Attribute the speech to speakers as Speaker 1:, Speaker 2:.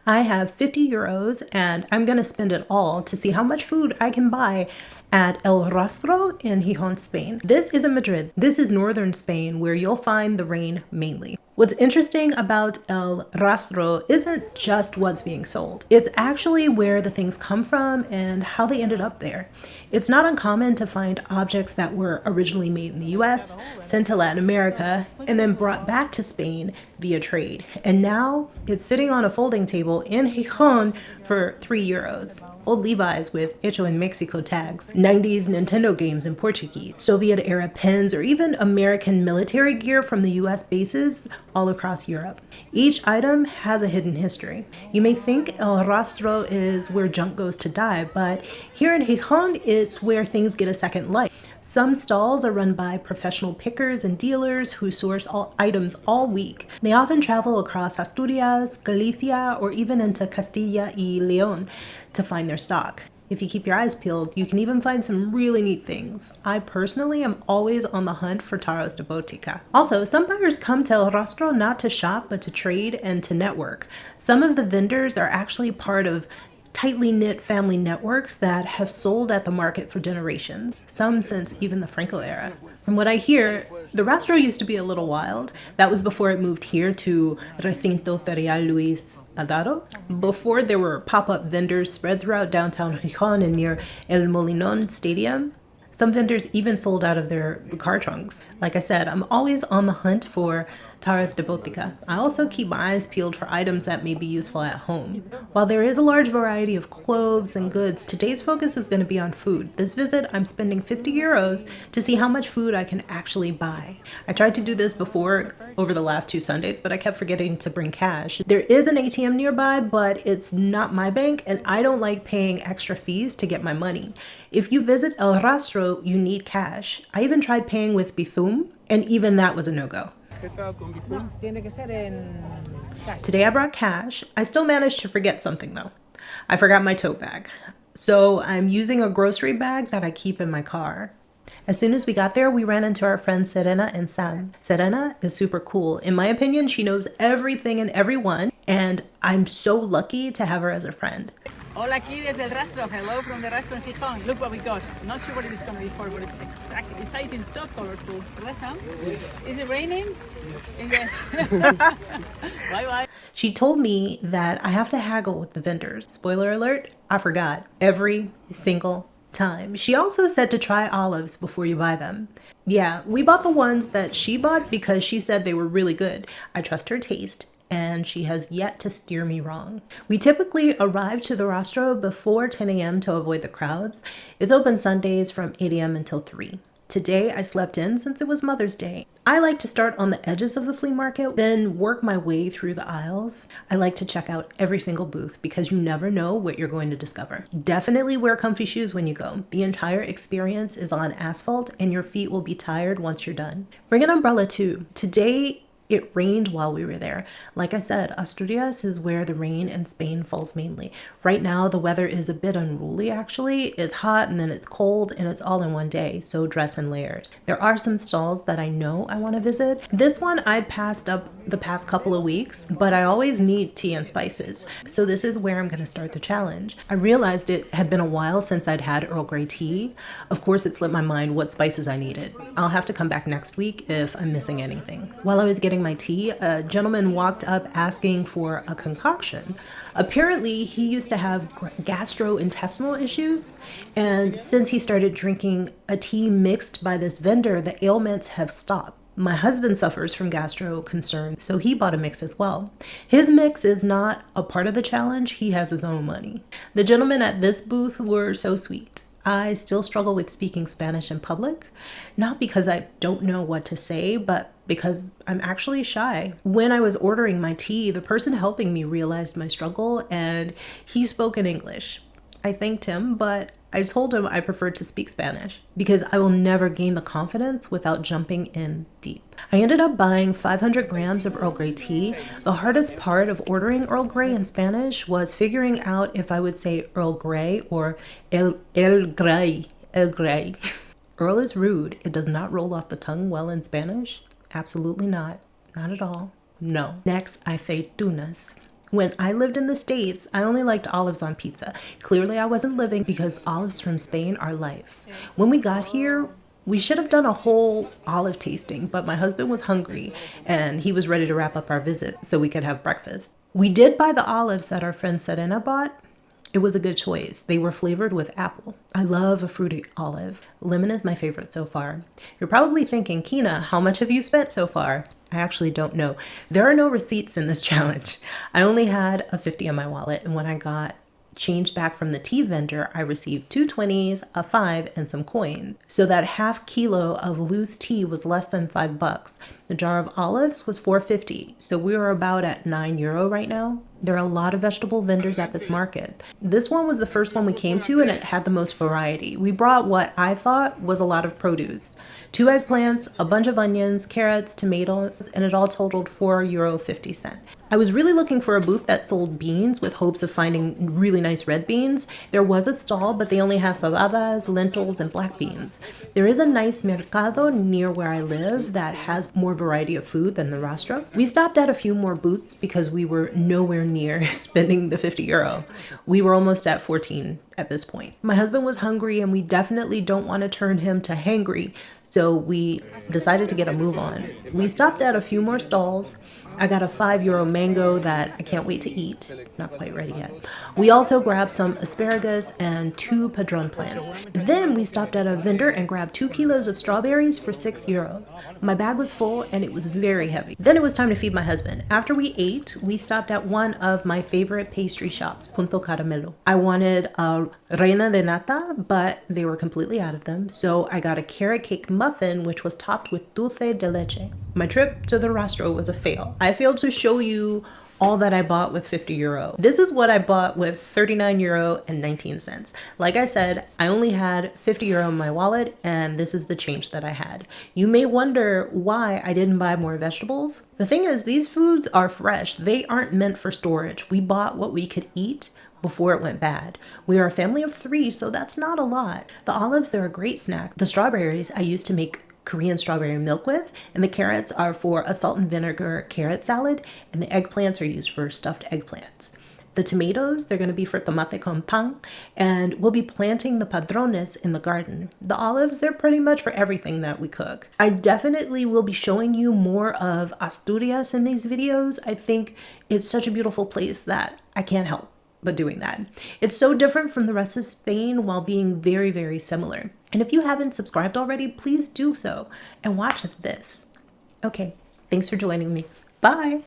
Speaker 1: I have 50 euros and I'm going to spend it all to see how much food I can buy at El Rastro in Gijón, Spain. This isn't Madrid. This is northern Spain where you'll find the rain mainly. What's interesting about El Rastro isn't just what's being sold. It's actually where the things come from and how they ended up there. It's not uncommon to find objects that were originally made in the US, sent to Latin America, and then brought back to Spain via trade. And now it's sitting on a folding table in Gijón for 3 euros. Old Levi's with Hecho in Mexico tags, 90s Nintendo games in Portuguese, Soviet era pens, or even American military gear from the US bases all across Europe. Each item has a hidden history. You may think El Rastro is where junk goes to die, but here in Gijón, it's where things get a second life. Some stalls are run by professional pickers and dealers who source all items all week. They often travel across Asturias, Galicia, or even into Castilla y León to find their stock. If you keep your eyes peeled, you can even find some really neat things. I personally am always on the hunt for taros de botica. Also, some buyers come to El Rastro not to shop, but to trade and to network. Some of the vendors are actually part of tightly knit family networks that have sold at the market for generations, some since even the Franco era. From what I hear, the Rastro used to be a little wild. That was before it moved here to Recinto Ferial Luis Adaro. Before there were pop-up vendors spread throughout downtown Gijón and near El Molinón Stadium. Some vendors even sold out of their car trunks. Like I said, I'm always on the hunt for taros de botica. I also keep my eyes peeled for items that may be useful at home. While there is a large variety of clothes and goods, today's focus is going to be on food. This visit, I'm spending 50 euros to see how much food I can actually buy. I tried to do this before over the last 2 Sundays, but I kept forgetting to bring cash. There is an ATM nearby, but it's not my bank, and I don't like paying extra fees to get my money. If you visit El Rastro, you need cash. I even tried paying with Bizum, and even that was a no-go. Today I brought cash. I still managed to forget something though. I forgot my tote bag. So I'm using a grocery bag that I keep in my car. As soon as we got there, we ran into our friends Serena and Sam. Serena is super cool. In my opinion, she knows everything and everyone, and I'm so lucky to have her as a friend.
Speaker 2: Hola, aquí desde el Rastro. Hello from the Rastro in Gijón. Look what we got. Not sure what it is going to be for, but it's exciting, so colorful. Right, Sam? Yes. Is it raining? Yes. Bye-bye.
Speaker 1: She told me that I have to haggle with the vendors. Spoiler alert, I forgot every single time. She also said to try olives before you buy them. Yeah, we bought the ones that she bought because she said they were really good. I trust her taste, and she has yet to steer me wrong. We typically arrive to the Rastro before 10 a.m. to avoid the crowds. It's open Sundays from 8 a.m. until 3. Today I slept in since it was Mother's Day. I like to start on the edges of the flea market, then work my way through the aisles. I like to check out every single booth because you never know what you're going to discover. Definitely wear comfy shoes when you go. The entire experience is on asphalt and your feet will be tired once you're done. Bring an umbrella too. Today it rained while we were there. Like I said, Asturias is where the rain in Spain falls mainly. Right now, the weather is a bit unruly, actually. It's hot and then it's cold and it's all in one day, so dress in layers. There are some stalls that I know I want to visit. This one I'd passed up the past couple of weeks, but I always need tea and spices. So this is where I'm going to start the challenge. I realized it had been a while since I'd had Earl Grey tea. Of course, it slipped my mind what spices I needed. I'll have to come back next week if I'm missing anything. While I was getting my tea, a gentleman walked up asking for a concoction. Apparently, he used to have gastrointestinal issues, and since he started drinking a tea mixed by this vendor, the ailments have stopped. My husband suffers from gastro concerns, so he bought a mix as well. His mix is not a part of the challenge. He has his own money. The gentlemen at this booth were so sweet. I still struggle with speaking Spanish in public, not because I don't know what to say, but because I'm actually shy. When I was ordering my tea, the person helping me realized my struggle and he spoke in English. I thanked him, but I told him I preferred to speak Spanish because I will never gain the confidence without jumping in deep. I ended up buying 500 grams of Earl Grey tea. The hardest part of ordering Earl Grey in Spanish was figuring out if I would say Earl Grey or El Grey. Earl is rude. It does not roll off the tongue well in Spanish. Absolutely not. Not at all. No. Next, aceitunas. When I lived in the States, I only liked olives on pizza. Clearly, I wasn't living because olives from Spain are life. When we got here, we should have done a whole olive tasting, but my husband was hungry and he was ready to wrap up our visit so we could have breakfast. We did buy the olives that our friend Serena bought. It was a good choice. They were flavored with apple. I love a fruity olive. Lemon is my favorite so far. You're probably thinking, Kina, how much have you spent so far? I actually don't know. There are no receipts in this challenge. I only had a 50 in my wallet, and when I got change back from the tea vendor, I received 2 20s, a 5, and some coins. So that half kilo of loose tea was less than $5. The jar of olives was $4.50, so we are about at €9 right now. There are a lot of vegetable vendors at this market. This one was the first one we came to, and it had the most variety. We brought what I thought was a lot of produce. 2 eggplants, a bunch of onions, carrots, tomatoes, and it all totaled €4.50. I was really looking for a booth that sold beans with hopes of finding really nice red beans. There was a stall, but they only have fabadas, lentils, and black beans. There is a nice mercado near where I live that has more variety of food than the Rastro. We stopped at a few more booths because we were nowhere near spending the €50. We were almost at 14 at this point. My husband was hungry and we definitely don't want to turn him to hangry, so we decided to get a move on. We stopped at a few more stalls. I got a €5 mango that I can't wait to eat. It's not quite ready yet. We also grabbed some asparagus and 2 padron plants. Then we stopped at a vendor and grabbed 2 kilos of strawberries for €6. My bag was full and it was very heavy. Then it was time to feed my husband. After we ate, we stopped at one of my favorite pastry shops, Punto Caramelo. I wanted a reina de nata, but they were completely out of them. So I got a carrot cake muffin, which was topped with dulce de leche. My trip to the Rastro was a fail. I failed to show you all that I bought with €50. This is what I bought with €39.19. Like I said, I only had €50 in my wallet, and this is the change that I had. You may wonder why I didn't buy more vegetables. The thing is, these foods are fresh. They aren't meant for storage. We bought what we could eat before it went bad. We are a family of 3, so that's not a lot. The olives, they're a great snack. The strawberries I used to make Korean strawberry milk with, and the carrots are for a salt and vinegar carrot salad, and the eggplants are used for stuffed eggplants. The tomatoes, they're going to be for tomate con pan, and we'll be planting the padrones in the garden. The olives, they're pretty much for everything that we cook. I definitely will be showing you more of Asturias in these videos. I think it's such a beautiful place that I can't help but doing that. It's so different from the rest of Spain while being very, very similar. And if you haven't subscribed already, please do so and watch this. Okay, thanks for joining me. Bye.